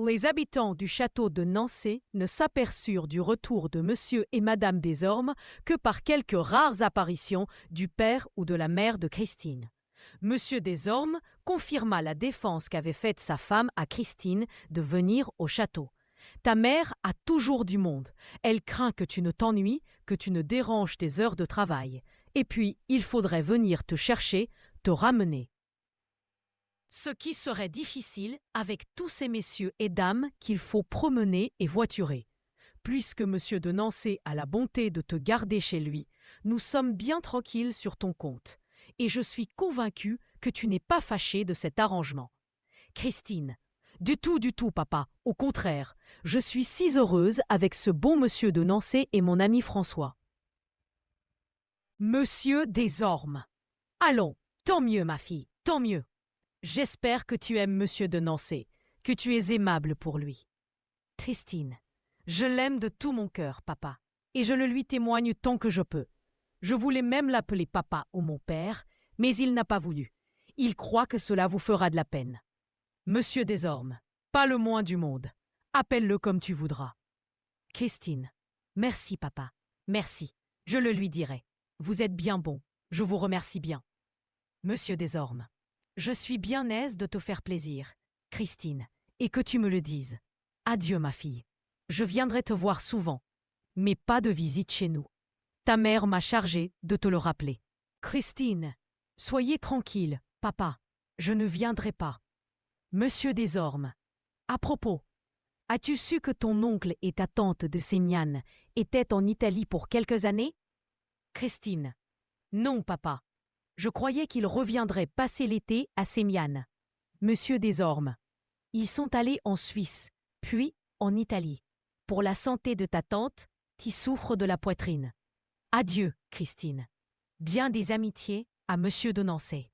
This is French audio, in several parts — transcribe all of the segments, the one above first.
Les habitants du château de Nancy ne s'aperçurent du retour de monsieur et madame Desormes que par quelques rares apparitions du père ou de la mère de Christine. Monsieur Desormes confirma la défense qu'avait faite sa femme à Christine de venir au château. Ta mère a toujours du monde. Elle craint que tu ne t'ennuies, que tu ne déranges tes heures de travail. Et puis, il faudrait venir te chercher, te ramener. Ce qui serait difficile avec tous ces messieurs et dames qu'il faut promener et voiturer. Puisque monsieur de Nancy a la bonté de te garder chez lui, nous sommes bien tranquilles sur ton compte. Et je suis convaincue que tu n'es pas fâché de cet arrangement. Christine, du tout, papa. Au contraire, je suis si heureuse avec ce bon monsieur de Nancy et mon ami François. Monsieur Desormes. Allons, tant mieux, ma fille, tant mieux. J'espère que tu aimes monsieur de Nancy, que tu es aimable pour lui. Christine, je l'aime de tout mon cœur, papa, et je le lui témoigne tant que je peux. Je voulais même l'appeler papa ou mon père, mais il n'a pas voulu. Il croit que cela vous fera de la peine. Monsieur Desormes, pas le moins du monde. Appelle-le comme tu voudras. Christine, merci, papa, merci. Je le lui dirai. Vous êtes bien bon. Je vous remercie bien. Monsieur Desormes, je suis bien aise de te faire plaisir, Christine, et que tu me le dises. Adieu, ma fille. Je viendrai te voir souvent, mais pas de visite chez nous. Ta mère m'a chargé de te le rappeler. Christine, soyez tranquille, papa, je ne viendrai pas. Monsieur Desormes, à propos, as-tu su que ton oncle et ta tante de Sémiane étaient en Italie pour quelques années? Christine, non, papa. Je croyais qu'ils reviendraient passer l'été à Sémiane. Monsieur Desormes, ils sont allés en Suisse, puis en Italie, pour la santé de ta tante qui souffre de la poitrine. Adieu, Christine. Bien des amitiés à monsieur de Nancy.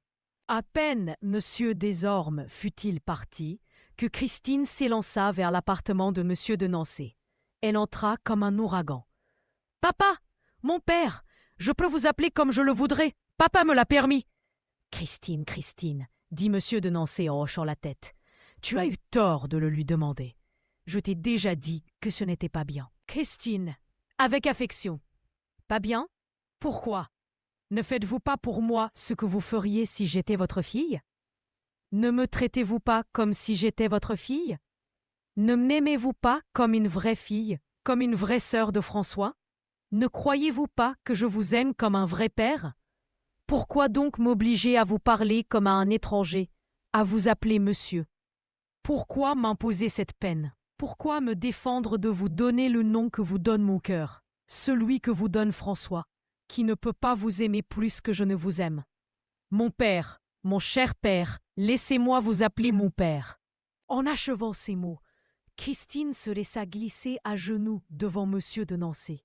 À peine monsieur Desormes fut-il parti que Christine s'élança vers l'appartement de monsieur de Nancy. Elle entra comme un ouragan. « Papa! Mon père! Je peux vous appeler comme je le voudrais. Papa me l'a permis. »« Christine, Christine, dit monsieur de Nancy en hochant la tête. Tu as eu tort de le lui demander. Je t'ai déjà dit que ce n'était pas bien. »« Christine, avec affection. Pas bien? Pourquoi? Ne faites-vous pas pour moi ce que vous feriez si j'étais votre fille? Ne me traitez-vous pas comme si j'étais votre fille? Ne m'aimez-vous pas comme une vraie fille, comme une vraie sœur de François? Ne croyez-vous pas que je vous aime comme un vrai père? Pourquoi donc m'obliger à vous parler comme à un étranger, à vous appeler monsieur? Pourquoi m'imposer cette peine? Pourquoi me défendre de vous donner le nom que vous donne mon cœur, celui que vous donne François, qui ne peut pas vous aimer plus que je ne vous aime? Mon père, mon cher père, laissez-moi vous appeler mon père. » En achevant ces mots, Christine se laissa glisser à genoux devant monsieur de Nancy.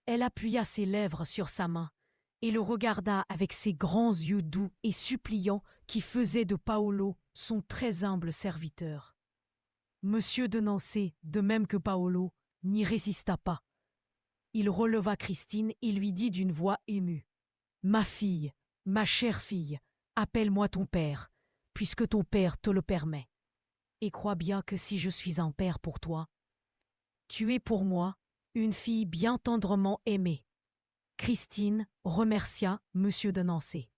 Elle appuya ses lèvres sur sa main et le regarda avec ses grands yeux doux et suppliants qui faisaient de Paolo son très humble serviteur. Monsieur de Nancy, de même que Paolo, n'y résista pas. Il releva Christine et lui dit d'une voix émue. « Ma fille, ma chère fille, appelle-moi ton père, puisque ton père te le permet. Et crois bien que si je suis un père pour toi, tu es pour moi une fille bien tendrement aimée. » Christine remercia monsieur de Nancy.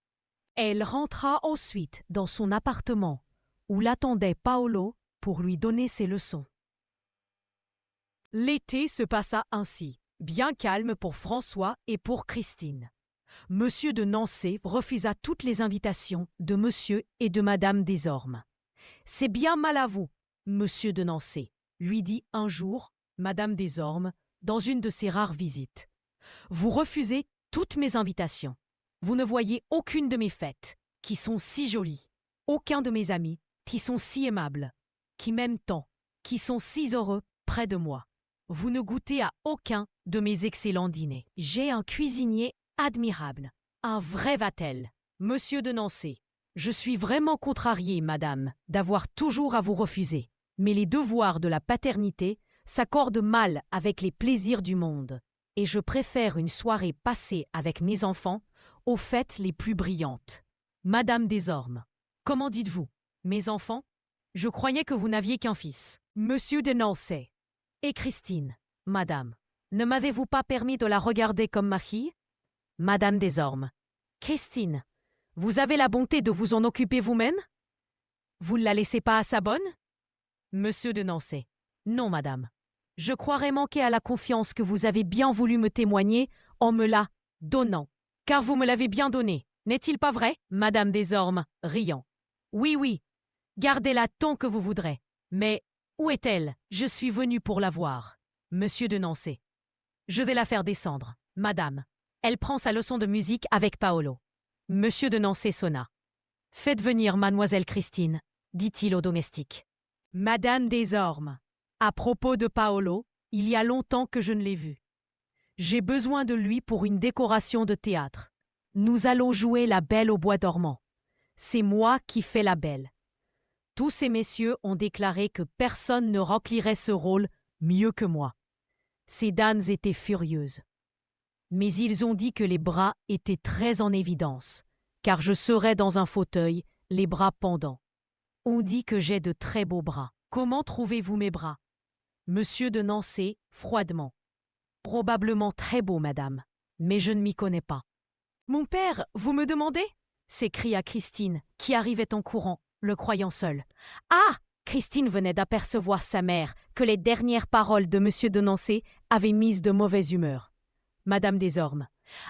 Elle rentra ensuite dans son appartement, où l'attendait Paolo pour lui donner ses leçons. L'été se passa ainsi, bien calme pour François et pour Christine. Monsieur de Nancy refusa toutes les invitations de monsieur et de madame Desormes. « C'est bien mal à vous, monsieur de Nancy, » lui dit un jour madame Desormes dans une de ses rares visites. « Vous refusez toutes mes invitations. Vous ne voyez aucune de mes fêtes, qui sont si jolies, aucun de mes amis, qui sont si aimables, qui m'aiment tant, qui sont si heureux près de moi. Vous ne goûtez à aucun de mes excellents dîners. J'ai un cuisinier admirable, un vrai Vatel, monsieur de Nancy. Je suis vraiment contrarié, madame, d'avoir toujours à vous refuser, mais les devoirs de la paternité s'accordent mal avec les plaisirs du monde, et je préfère une soirée passée avec mes enfants aux fêtes les plus brillantes. Madame Desormes, comment dites-vous? Mes enfants? Je croyais que vous n'aviez qu'un fils, Monsieur de Nancy. Et Christine, madame, ne m'avez-vous pas permis de la regarder comme ma fille? Madame Desormes. Christine, vous avez la bonté de vous en occuper vous-même? Vous ne la laissez pas à sa bonne? Monsieur de Nancy. Non, madame. Je croirais manquer à la confiance que vous avez bien voulu me témoigner en me la donnant. Car vous me l'avez bien donnée, n'est-il pas vrai, Madame Desormes, riant? Oui, oui. Gardez-la tant que vous voudrez. Mais où est-elle? Je suis venu pour la voir. Monsieur de Nancy. Je vais la faire descendre, madame. Elle prend sa leçon de musique avec Paolo. Monsieur de Nancy sonna. Faites venir mademoiselle Christine, dit-il au domestique. Madame Desormes, à propos de Paolo, il y a longtemps que je ne l'ai vu. J'ai besoin de lui pour une décoration de théâtre. Nous allons jouer la Belle au bois dormant. C'est moi qui fais la belle. Tous ces messieurs ont déclaré que personne ne remplirait ce rôle mieux que moi. Ces dames étaient furieuses. Mais ils ont dit que les bras étaient très en évidence, car je serais dans un fauteuil, les bras pendants. On dit que j'ai de très beaux bras. Comment trouvez-vous mes bras? Monsieur de Nancy, froidement. Probablement très beau, madame, mais je ne m'y connais pas. Mon père, vous me demandez? S'écria Christine, qui arrivait en courant, le croyant seul. Ah! Christine venait d'apercevoir sa mère, que les dernières paroles de Monsieur de Nancy avaient mise de mauvaise humeur. Madame Desormes.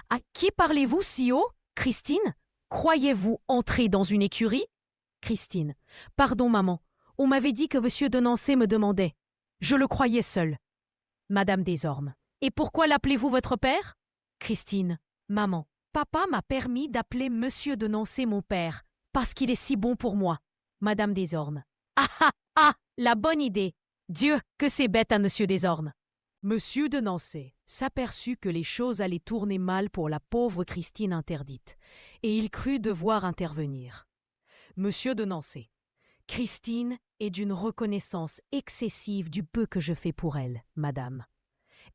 À qui parlez-vous si haut, Christine? Croyez-vous entrer dans une écurie? Christine. Pardon, maman. On m'avait dit que Monsieur de Nancy me demandait. Je le croyais seul. Madame Desormes. Et pourquoi l'appelez-vous votre père? Christine. Maman, papa m'a permis d'appeler Monsieur de Nancy mon père, parce qu'il est si bon pour moi. Madame Desormes. Ah ah ah! La bonne idée! Dieu, que c'est bête à Monsieur Desormes! Monsieur de Nancy s'aperçut que les choses allaient tourner mal pour la pauvre Christine interdite, et il crut devoir intervenir. Monsieur de Nancy. Christine est d'une reconnaissance excessive du peu que je fais pour elle, madame.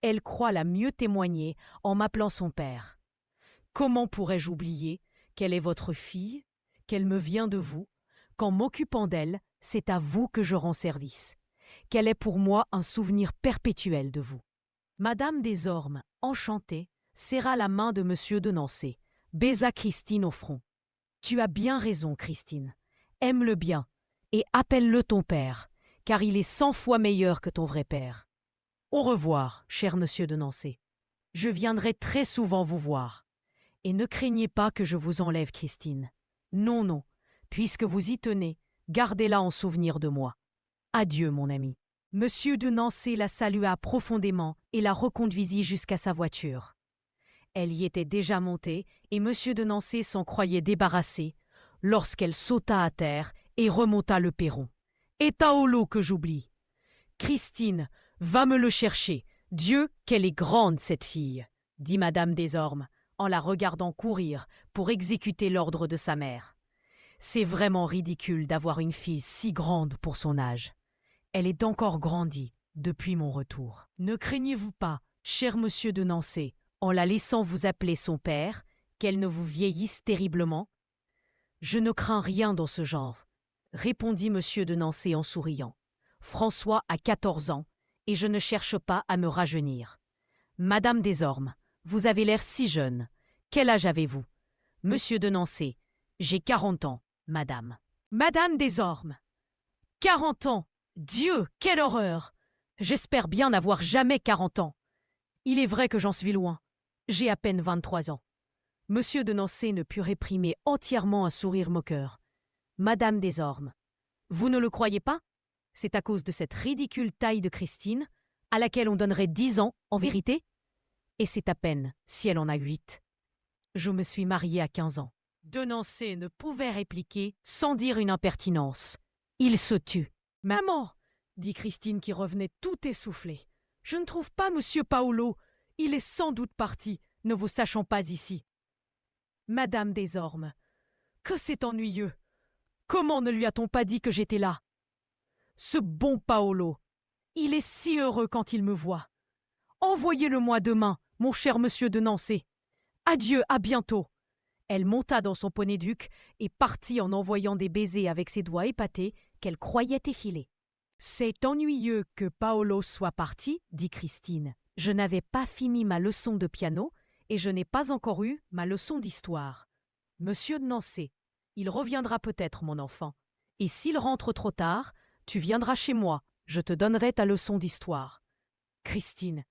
Elle croit la mieux témoigner en m'appelant son père. Comment pourrais-je oublier qu'elle est votre fille, qu'elle me vient de vous, qu'en m'occupant d'elle, c'est à vous que je rends service, qu'elle est pour moi un souvenir perpétuel de vous. Madame Desormes, enchantée, serra la main de Monsieur de Nancy, baisa Christine au front. Tu as bien raison, Christine. Aime-le bien, et appelle-le ton père, car il est 100 fois meilleur que ton vrai père. Au revoir, cher Monsieur de Nancy. Je viendrai très souvent vous voir. Et ne craignez pas que je vous enlève Christine. Non, non, puisque vous y tenez, gardez-la en souvenir de moi. Adieu, mon ami. Monsieur de Nancy la salua profondément et la reconduisit jusqu'à sa voiture. Elle y était déjà montée et Monsieur de Nancy s'en croyait débarrassé lorsqu'elle sauta à terre et remonta le perron. « Et Paolo que j'oublie. Christine, va me le chercher. Dieu, qu'elle est grande, cette fille, dit Madame Desormes, en la regardant courir pour exécuter l'ordre de sa mère. C'est vraiment ridicule d'avoir une fille si grande pour son âge. Elle est encore grandie depuis mon retour. Ne craignez-vous pas, cher Monsieur de Nancy, en la laissant vous appeler son père, qu'elle ne vous vieillisse terriblement? Je ne crains rien dans ce genre, répondit Monsieur de Nancy en souriant. François a 14 ans, et je ne cherche pas à me rajeunir. Madame Desormes, vous avez l'air si jeune. Quel âge avez-vous? Monsieur de Nancy, j'ai 40 ans, madame. Madame Desormes, 40 ans! Dieu, quelle horreur! J'espère bien n'avoir jamais 40 ans. Il est vrai que j'en suis loin. J'ai à peine 23 ans. Monsieur de Nancy ne put réprimer entièrement un sourire moqueur. Madame Desormes, vous ne le croyez pas? C'est à cause de cette ridicule taille de Christine, à laquelle on donnerait 10 ans, en vérité? Et c'est à peine si elle en a 8. Je me suis mariée à 15 ans. De Nancy ne pouvait répliquer sans dire une impertinence. Il se tut. « Maman !» dit Christine qui revenait tout essoufflée. « Je ne trouve pas Monsieur Paolo. Il est sans doute parti, ne vous sachant pas ici. » Madame Desormes, que c'est ennuyeux! Comment ne lui a-t-on pas dit que j'étais là? Ce bon Paolo, il est si heureux quand il me voit. Envoyez-le-moi demain, mon cher Monsieur de Nancy. Adieu, à bientôt. Elle monta dans son poney-duc et partit en envoyant des baisers avec ses doigts épatés qu'elle croyait effiler. « C'est ennuyeux que Paolo soit parti, dit Christine. Je n'avais pas fini ma leçon de piano et je n'ai pas encore eu ma leçon d'histoire. Monsieur de Nancé, il reviendra peut-être, mon enfant. Et s'il rentre trop tard, tu viendras chez moi, je te donnerai ta leçon d'histoire. » Christine.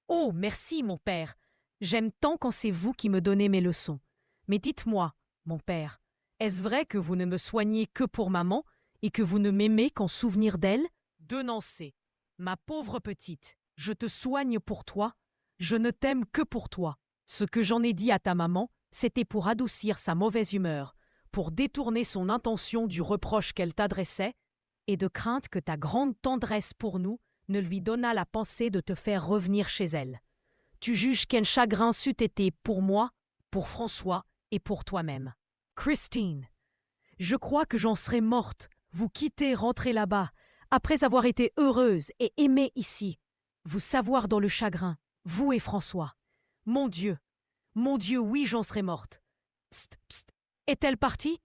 Oh, merci, mon père. J'aime tant quand c'est vous qui me donnez mes leçons. Mais dites-moi, mon père, est-ce vrai que vous ne me soignez que pour maman et que vous ne m'aimez qu'en souvenir d'elle? De Nancé. Ma pauvre petite, je te soigne pour toi, je ne t'aime que pour toi. Ce que j'en ai dit à ta maman, c'était pour adoucir sa mauvaise humeur, pour détourner son intention du reproche qu'elle t'adressait, et de crainte que ta grande tendresse pour nous ne lui donnât la pensée de te faire revenir chez elle. Tu juges quel chagrin c'eût été pour moi, pour François et pour toi-même. Christine, je crois que j'en serais morte, vous quitter, rentrer là-bas, après avoir été heureuse et aimée ici, vous savoir dans le chagrin, vous et François. Mon Dieu, oui, j'en serais morte. Psst, psst, est-elle partie?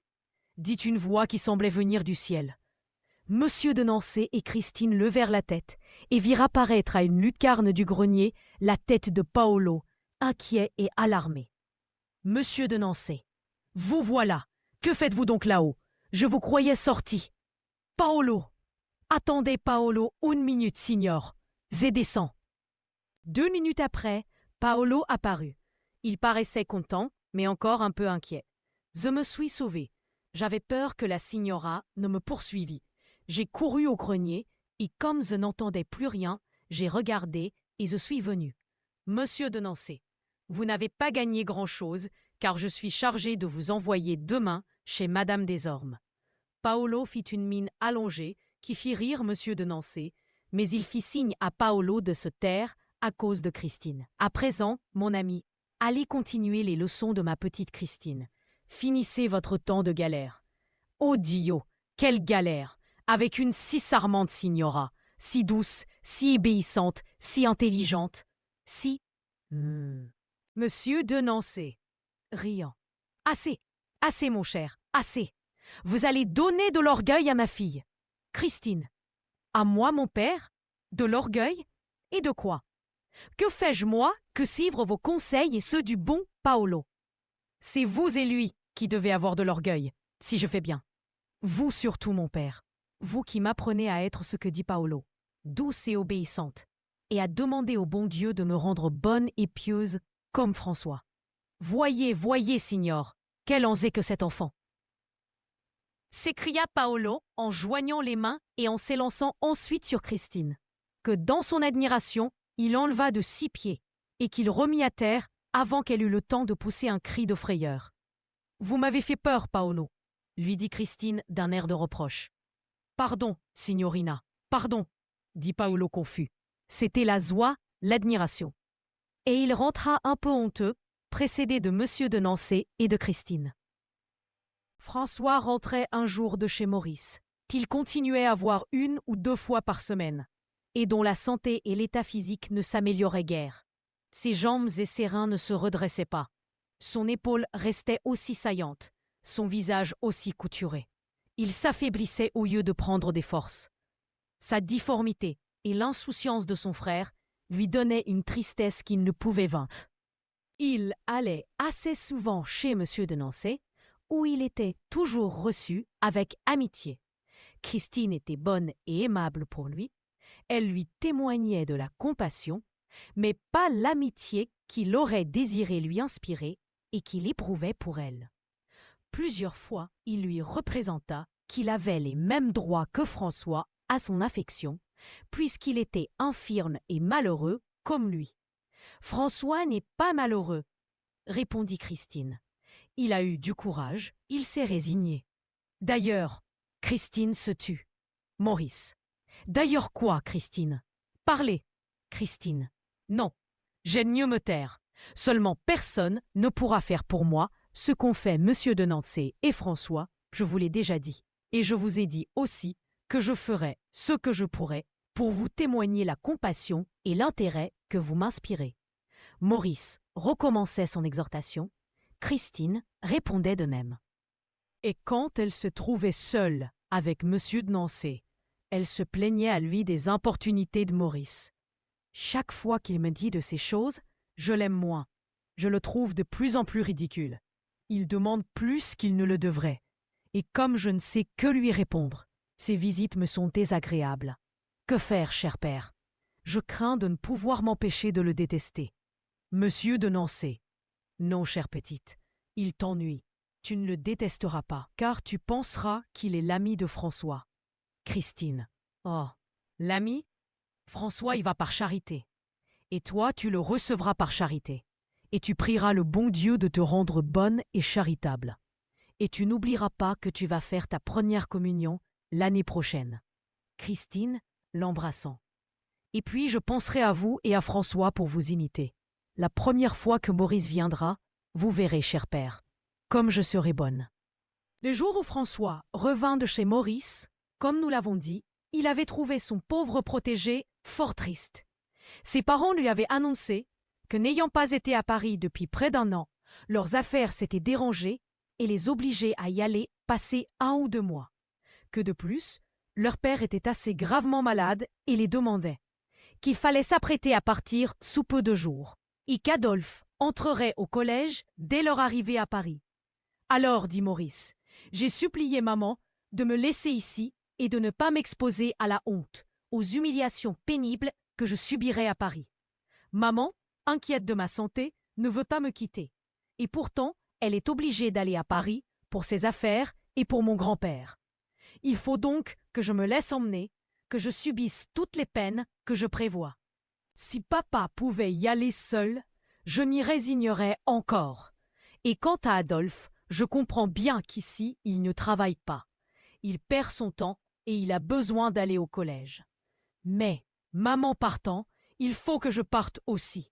Dit une voix qui semblait venir du ciel. Monsieur de Nancé et Christine levèrent la tête et virent apparaître à une lucarne du grenier la tête de Paolo, inquiet et alarmé. Monsieur de Nancé, vous voilà. Que faites-vous donc là-haut? Je vous croyais sorti. Paolo. Attendez, Paolo, une minute, signor. Je descends. 2 minutes après, Paolo apparut. Il paraissait content, mais encore un peu inquiet. Je me suis sauvé. J'avais peur que la signora ne me poursuivît. J'ai couru au grenier, et comme je n'entendais plus rien, j'ai regardé et je suis venu. Monsieur de Nancé, vous n'avez pas gagné grand-chose, car je suis chargé de vous envoyer demain chez Madame Desormes. Paolo fit une mine allongée qui fit rire Monsieur de Nancé, mais il fit signe à Paolo de se taire à cause de Christine. À présent, mon ami, allez continuer les leçons de ma petite Christine. Finissez votre temps de galère. Oh Dio, quelle galère! Avec une si charmante signora, si douce, si obéissante, si intelligente, si... Monsieur de Nancé, riant. Assez, assez mon cher, assez. Vous allez donner de l'orgueil à ma fille. Christine. À moi, mon père? De l'orgueil? Et de quoi? Que fais-je, moi, que suivre vos conseils et ceux du bon Paolo? C'est vous et lui qui devez avoir de l'orgueil, si je fais bien. Vous surtout, mon père. Vous qui m'apprenez à être ce que dit Paolo, douce et obéissante, et à demander au bon Dieu de me rendre bonne et pieuse comme François. Voyez, voyez, signor, quel enzé que cet enfant! S'écria Paolo en joignant les mains et en s'élançant ensuite sur Christine, que dans son admiration, il enleva de 6 pieds et qu'il remit à terre avant qu'elle eût le temps de pousser un cri de frayeur. « Vous m'avez fait peur, Paolo, » lui dit Christine d'un air de reproche. « Pardon, signorina, pardon, » dit Paolo confus. C'était la joie, l'admiration. Et il rentra un peu honteux, précédé de Monsieur de Nancé et de Christine. François rentrait un jour de chez Maurice, qu'il continuait à voir 1 ou 2 fois par semaine, et dont la santé et l'état physique ne s'amélioraient guère. Ses jambes et ses reins ne se redressaient pas. Son épaule restait aussi saillante, son visage aussi couturé. Il s'affaiblissait au lieu de prendre des forces. Sa difformité et l'insouciance de son frère lui donnaient une tristesse qu'il ne pouvait vaincre. Il allait assez souvent chez Monsieur de Nancé, où il était toujours reçu avec amitié. Christine était bonne et aimable pour lui. Elle lui témoignait de la compassion, mais pas l'amitié qu'il aurait désiré lui inspirer et qu'il éprouvait pour elle. Plusieurs fois, il lui représenta qu'il avait les mêmes droits que François à son affection, puisqu'il était infirme et malheureux comme lui. « François n'est pas malheureux, » répondit Christine. « Il a eu du courage, il s'est résigné. D'ailleurs, Christine se tut. Maurice. D'ailleurs quoi, Christine? Parlez, Christine. Non, j'aime mieux me taire. Seulement personne ne pourra faire pour moi ce qu'ont fait Monsieur de Nancé et François, je vous l'ai déjà dit. Et je vous ai dit aussi que je ferai ce que je pourrai pour vous témoigner la compassion et l'intérêt que vous m'inspirez. » Maurice recommençait son exhortation. Christine répondait de même. Et quand elle se trouvait seule avec Monsieur de Nancy. Elle se plaignait à lui des importunités de Maurice. Chaque fois qu'il me dit de ces choses, je l'aime moins. Je le trouve de plus en plus ridicule. Il demande plus qu'il ne le devrait. Et comme je ne sais que lui répondre, ses visites me sont désagréables. Que faire, cher père? Je crains de ne pouvoir m'empêcher de le détester. Monsieur de Nancy. Non, chère petite, il t'ennuie. Tu ne le détesteras pas, car tu penseras qu'il est l'ami de François. Christine. Oh, l'ami? François y va par charité. Et toi, tu le recevras par charité. Et tu prieras le bon Dieu de te rendre bonne et charitable. Et tu n'oublieras pas que tu vas faire ta première communion l'année prochaine. Christine, l'embrassant. Et puis je penserai à vous et à François pour vous imiter. La première fois que Maurice viendra, vous verrez, cher père, comme je serai bonne. Le jour où François revint de chez Maurice, comme nous l'avons dit, il avait trouvé son pauvre protégé fort triste. Ses parents lui avaient annoncé que, n'ayant pas été à Paris depuis près d'un an, leurs affaires s'étaient dérangées et les obligeaient à y aller passer 1 ou 2 mois. Que de plus, leur père était assez gravement malade et les demandait, qu'il fallait s'apprêter à partir sous peu de jours, et qu'Adolphe entrerait au collège dès leur arrivée à Paris. Alors, dit Maurice, j'ai supplié maman de me laisser ici et de ne pas m'exposer à la honte, aux humiliations pénibles que je subirais à Paris. Maman, inquiète de ma santé, ne veut pas me quitter. Et pourtant, elle est obligée d'aller à Paris pour ses affaires et pour mon grand-père. Il faut donc que je me laisse emmener, que je subisse toutes les peines que je prévois. Si papa pouvait y aller seul, je m'y résignerais encore. Et quant à Adolphe, je comprends bien qu'ici, il ne travaille pas. Il perd son temps et il a besoin d'aller au collège. Mais, maman partant, il faut que je parte aussi.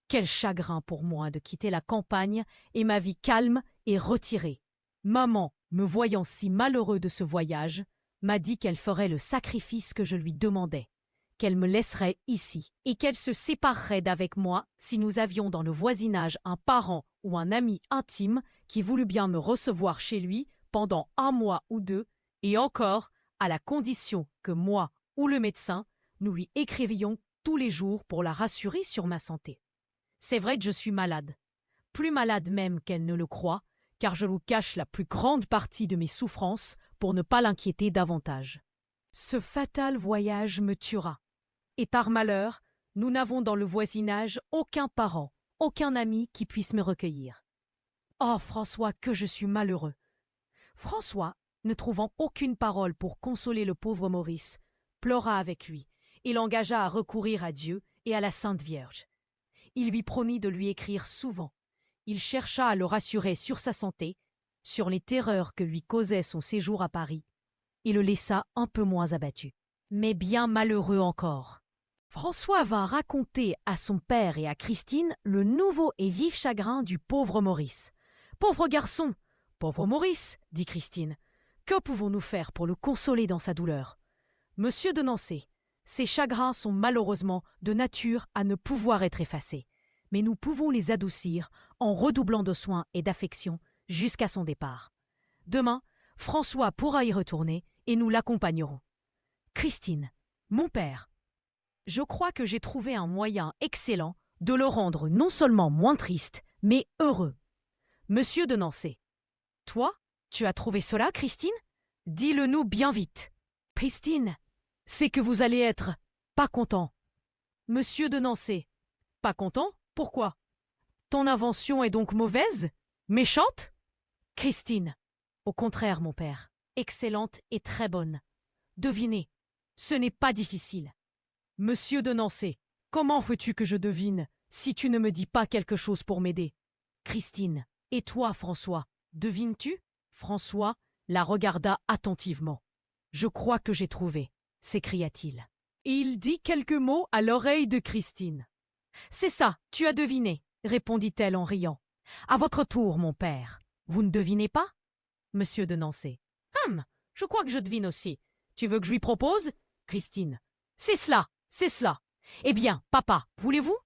Quel chagrin pour moi de quitter la campagne et ma vie calme et retirée. Maman, me voyant si malheureux de ce voyage, m'a dit qu'elle ferait le sacrifice que je lui demandais, qu'elle me laisserait ici et qu'elle se séparerait d'avec moi si nous avions dans le voisinage un parent ou un ami intime qui voulut bien me recevoir chez lui pendant 1 mois ou 2, et encore à la condition que moi ou le médecin, nous lui écrivions tous les jours pour la rassurer sur ma santé. C'est vrai que je suis malade, plus malade même qu'elle ne le croit, car je vous cache la plus grande partie de mes souffrances pour ne pas l'inquiéter davantage. Ce fatal voyage me tuera. Et par malheur, nous n'avons dans le voisinage aucun parent, aucun ami qui puisse me recueillir. Oh, François, que je suis malheureux! François, ne trouvant aucune parole pour consoler le pauvre Maurice, pleura avec lui et l'engagea à recourir à Dieu et à la Sainte Vierge. Il lui promit de lui écrire souvent. Il chercha à le rassurer sur sa santé, sur les terreurs que lui causait son séjour à Paris, et le laissa un peu moins abattu, mais bien malheureux encore. François vint raconter à son père et à Christine le nouveau et vif chagrin du pauvre Maurice. « Pauvre garçon! Pauvre Maurice !» dit Christine. « Que pouvons-nous faire pour le consoler dans sa douleur? Monsieur de Nancy, ses chagrins sont malheureusement de nature à ne pouvoir être effacés, mais nous pouvons les adoucir en redoublant de soins et d'affection jusqu'à son départ. Demain, François pourra y retourner et nous l'accompagnerons. Christine, mon père, je crois que j'ai trouvé un moyen excellent de le rendre non seulement moins triste, mais heureux. Monsieur de Nancy. Toi, tu as trouvé cela, Christine? Dis-le-nous bien vite. Christine, c'est que vous allez être pas content. Monsieur de Nancy. Pas content? Pourquoi? Ton invention est donc mauvaise? Méchante? Christine. Au contraire, mon père. Excellente et très bonne. Devinez. Ce n'est pas difficile. Monsieur de Nancy, comment veux-tu que je devine si tu ne me dis pas quelque chose pour m'aider? Christine. Et toi, François, devines-tu? François la regarda attentivement. Je crois que j'ai trouvé, s'écria-t-il. Et il dit quelques mots à l'oreille de Christine. C'est ça, tu as deviné, répondit-elle en riant. À votre tour, mon père. Vous ne devinez pas? Monsieur de Nancy. Je crois que je devine aussi. Tu veux que je lui propose? Christine. C'est cela, c'est cela. Eh bien, papa, voulez-vous?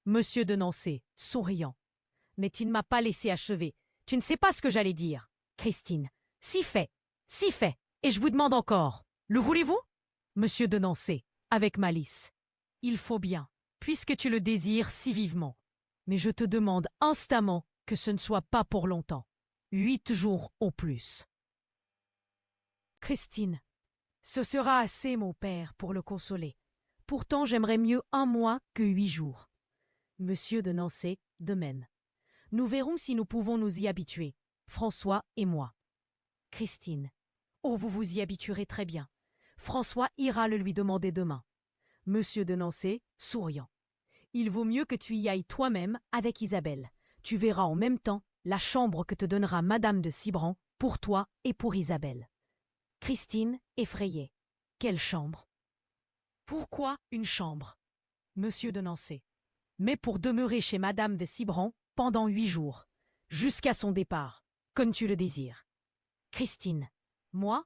Monsieur de Nancy, souriant. Mais tu ne m'as pas laissé achever. Tu ne sais pas ce que j'allais dire. Christine. Si fait, Et je vous demande encore, le voulez-vous? Monsieur de Nancé, avec malice. Il faut bien, puisque tu le désires si vivement. Mais je te demande instamment que ce ne soit pas pour longtemps. 8 jours au plus. Christine, ce sera assez, mon père, pour le consoler. Pourtant, j'aimerais mieux 1 mois que 8 jours. Monsieur de Nancé, de Maine. Nous verrons si nous pouvons nous y habituer, François et moi. Christine. Oh, vous vous y habituerez très bien. François ira le lui demander demain. Monsieur de Nancé, souriant. Il vaut mieux que tu y ailles toi-même avec Isabelle. Tu verras en même temps la chambre que te donnera Madame de Cibran pour toi et pour Isabelle. Christine, effrayée. Quelle chambre? Pourquoi une chambre? Monsieur de Nancé. Mais pour demeurer chez Madame de Cibran pendant 8 jours, jusqu'à son départ, comme tu le désires. Christine. Moi?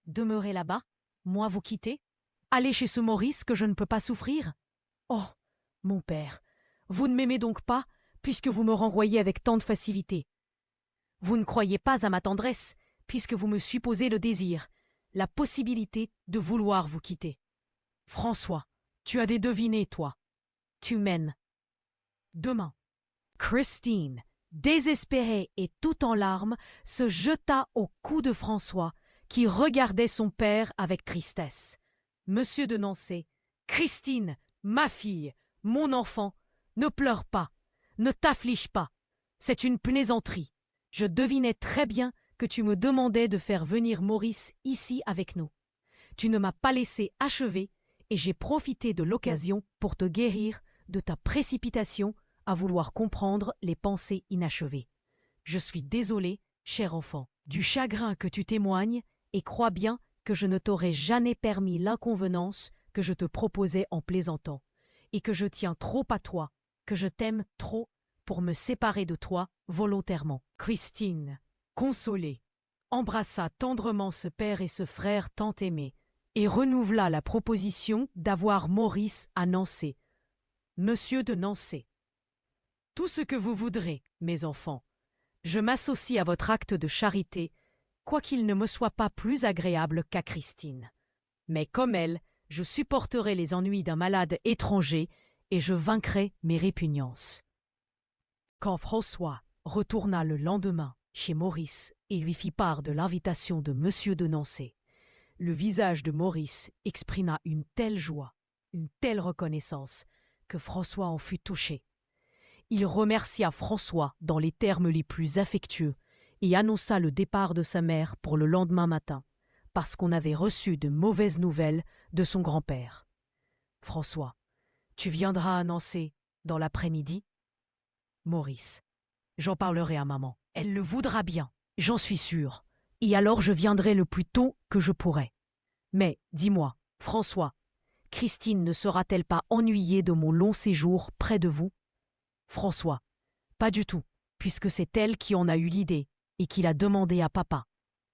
Demeurer là-bas? Moi vous quitter? Aller chez ce Maurice que je ne peux pas souffrir? Oh, mon père, vous ne m'aimez donc pas, puisque vous me renvoyez avec tant de facilité. Vous ne croyez pas à ma tendresse, puisque vous me supposez le désir, la possibilité de vouloir vous quitter. François, tu as des devinés, toi. Tu m'aimes. Demain. Christine, désespérée et tout en larmes, se jeta au cou de François, qui regardait son père avec tristesse. Monsieur de Nancé, Christine, ma fille, mon enfant, ne pleure pas, ne t'afflige pas. C'est une plaisanterie. Je devinais très bien que tu me demandais de faire venir Maurice ici avec nous. Tu ne m'as pas laissé achever, et j'ai profité de l'occasion pour te guérir de ta précipitation à vouloir comprendre les pensées inachevées. Je suis désolé, cher enfant, du chagrin que tu témoignes, et crois bien que je ne t'aurais jamais permis l'inconvenance que je te proposais en plaisantant, et que je tiens trop à toi, que je t'aime trop pour me séparer de toi volontairement. Christine, consolée, embrassa tendrement ce père et ce frère tant aimés, et renouvela la proposition d'avoir Maurice à Nancé. Monsieur de Nancé. Tout ce que vous voudrez, mes enfants. Je m'associe à votre acte de charité, quoiqu'il ne me soit pas plus agréable qu'à Christine. Mais comme elle, je supporterai les ennuis d'un malade étranger et je vaincrai mes répugnances. Quand François retourna le lendemain chez Maurice et lui fit part de l'invitation de Monsieur de Nancé, le visage de Maurice exprima une telle joie, une telle reconnaissance, que François en fut touché. Il remercia François dans les termes les plus affectueux et annonça le départ de sa mère pour le lendemain matin, parce qu'on avait reçu de mauvaises nouvelles de son grand-père. « François, tu viendras à Nancé dans l'après-midi » Maurice. « J'en parlerai à maman. Elle le voudra bien, j'en suis sûr. Et alors je viendrai le plus tôt que je pourrai. Mais, dis-moi, François, Christine ne sera-t-elle pas ennuyée de mon long séjour près de vous » François. Pas du tout, puisque c'est elle qui en a eu l'idée et qui l'a demandé à papa.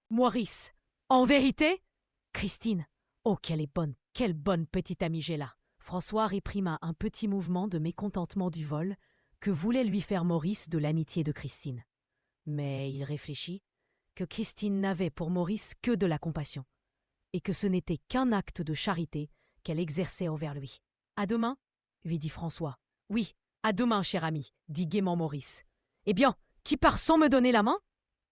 Maurice. En vérité? Christine. Oh, quelle bonne petite amie j'ai là. François réprima un petit mouvement de mécontentement du vol que voulait lui faire Maurice de l'amitié de Christine. Mais il réfléchit que Christine n'avait pour Maurice que de la compassion, et que ce n'était qu'un acte de charité qu'elle exerçait envers lui. « À demain » lui dit François. « Oui, à demain, cher ami, dit gaiement Maurice. Eh bien, tu pars sans me donner la main?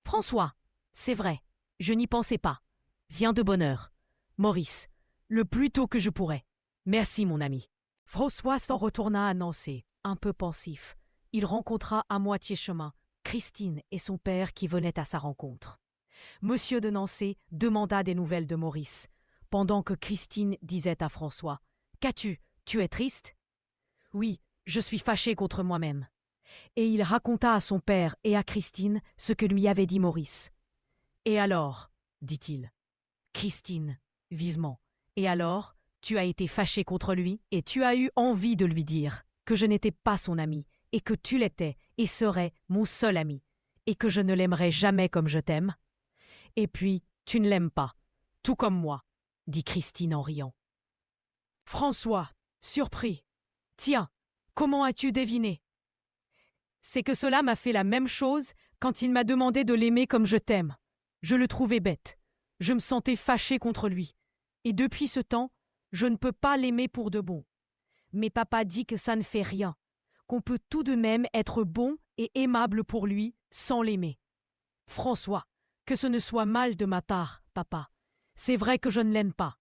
François, c'est vrai, je n'y pensais pas. Viens de bonne heure. Maurice, le plus tôt que je pourrai. Merci, mon ami. » François s'en retourna à Nancé, un peu pensif. Il rencontra à moitié chemin Christine et son père qui venaient à sa rencontre. Monsieur de Nancé demanda des nouvelles de Maurice, pendant que Christine disait à François « Qu'as-tu? Tu es triste ?»« Oui, je suis fâché contre moi-même. » Et il raconta à son père et à Christine ce que lui avait dit Maurice. « Et alors ?» dit-il. Christine, vivement. « Et alors, tu as été fâché contre lui et tu as eu envie de lui dire que je n'étais pas son ami et que tu l'étais et serais mon seul ami et que je ne l'aimerais jamais comme je t'aime. Et puis, tu ne l'aimes pas, tout comme moi, » dit Christine en riant. François, surpris. « Tiens, comment as-tu deviné? » C'est que cela m'a fait la même chose quand il m'a demandé de l'aimer comme je t'aime. Je le trouvais bête. je me sentais fâchée contre lui. Et depuis ce temps, je ne peux pas l'aimer pour de bon. Mais papa dit que ça ne fait rien, qu'on peut tout de même être bon et aimable pour lui sans l'aimer. François, que ce ne soit mal de ma part, papa. C'est vrai que je ne l'aime pas.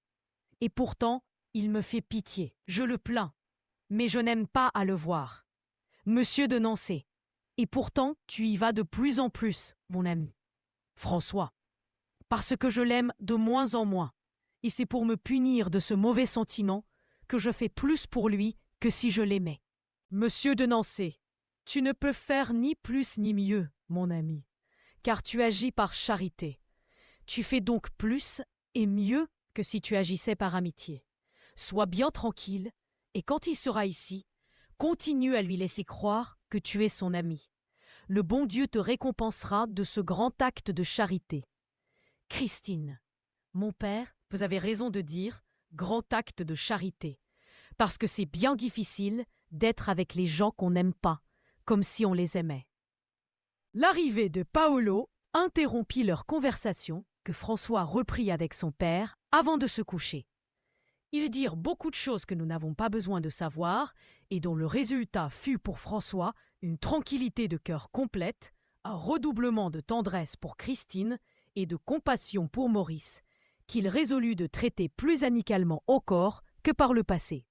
Et pourtant, il me fait pitié. Je le plains. Mais je n'aime pas à le voir. Monsieur de Nancy. Et pourtant, tu y vas de plus en plus, mon ami. François. Parce que je l'aime de moins en moins. Et c'est pour me punir de ce mauvais sentiment que je fais plus pour lui que si je l'aimais. Monsieur de Nancy, tu ne peux faire ni plus ni mieux, mon ami, car tu agis par charité. Tu fais donc plus et mieux que si tu agissais par amitié. Sois bien tranquille, et quand il sera ici, continue à lui laisser croire que tu es son ami. Le bon Dieu te récompensera de ce grand acte de charité. Christine, mon père, vous avez raison de dire grand acte de charité, parce que c'est bien difficile d'être avec les gens qu'on n'aime pas, comme si on les aimait. L'arrivée de Paolo interrompit leur conversation, que François reprit avec son père avant de se coucher. Ils dirent beaucoup de choses que nous n'avons pas besoin de savoir et dont le résultat fut pour François une tranquillité de cœur complète, un redoublement de tendresse pour Christine et de compassion pour Maurice, qu'il résolut de traiter plus amicalement encore que par le passé.